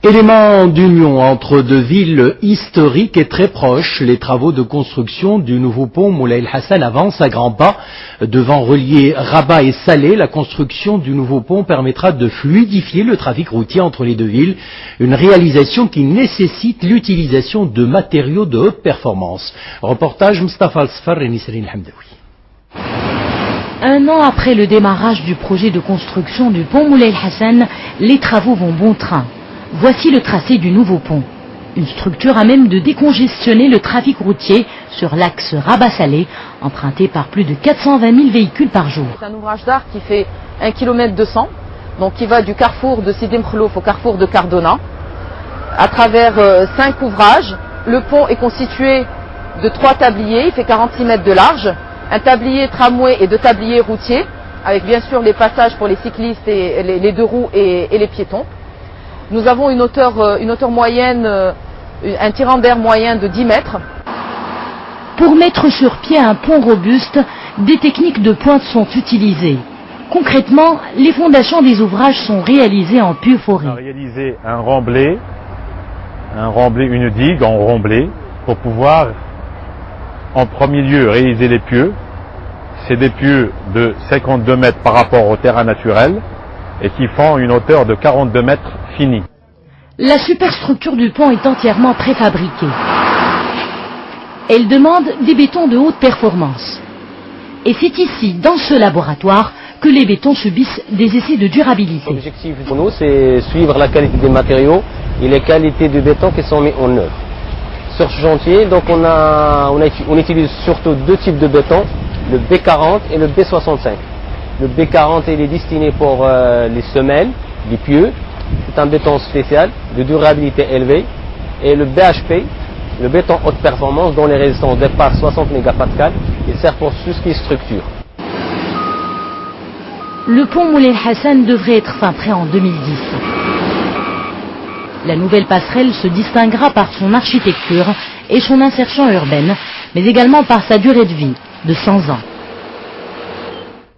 Élément d'union entre deux villes historiques et très proches, les travaux de construction du nouveau pont Moulay El Hassan avancent à grands pas. Devant relier Rabat et Salé, la construction du nouveau pont permettra de fluidifier le trafic routier entre les deux villes, une réalisation qui nécessite l'utilisation de matériaux de haute performance. Reportage Mustafa Al-Sfar et Nisrine Hamdaoui. Un an après le démarrage du projet de construction du pont Moulay El Hassan, les travaux vont bon train. Voici le tracé du nouveau pont. Une structure à même de décongestionner le trafic routier sur l'axe Rabat-Salé, emprunté par plus de 420 000 véhicules par jour. C'est un ouvrage d'art qui fait 1,2 km, donc qui va du carrefour de Sidi Mkhlouf au carrefour de Cardona. À travers 5 ouvrages, le pont est constitué de 3 tabliers, il fait 46 mètres de large, un tablier tramway et 2 tabliers routiers, avec bien sûr les passages pour les cyclistes, et les 2 roues et les piétons. Nous avons une hauteur moyenne, un tirant d'air moyen de 10 mètres. Pour mettre sur pied un pont robuste, des techniques de pointe sont utilisées. Concrètement, les fondations des ouvrages sont réalisées en pure-forêt. On a réalisé un remblai, une digue en remblai, pour pouvoir en premier lieu réaliser les pieux. C'est des pieux de 52 mètres par rapport au terrain naturel et qui font une hauteur de 42 mètres finie. La superstructure du pont est entièrement préfabriquée. Elle demande des bétons de haute performance. Et c'est ici, dans ce laboratoire, que les bétons subissent des essais de durabilité. L'objectif pour nous, c'est suivre la qualité des matériaux et les qualités de béton qui sont mis en œuvre. Sur ce chantier, donc on utilise surtout 2 types de béton, le B40 et le B65. Le B40 il est destiné pour les semelles, les pieux. C'est un béton spécial de durabilité élevée. Et le BHP, le béton haute performance dont les résistances dépassent 60 mégapascales, il sert pour tout ce qui est structure. Le pont Moulay El Hassan devrait être fin prêt en 2010. La nouvelle passerelle se distinguera par son architecture et son insertion urbaine, mais également par sa durée de vie de 100 ans.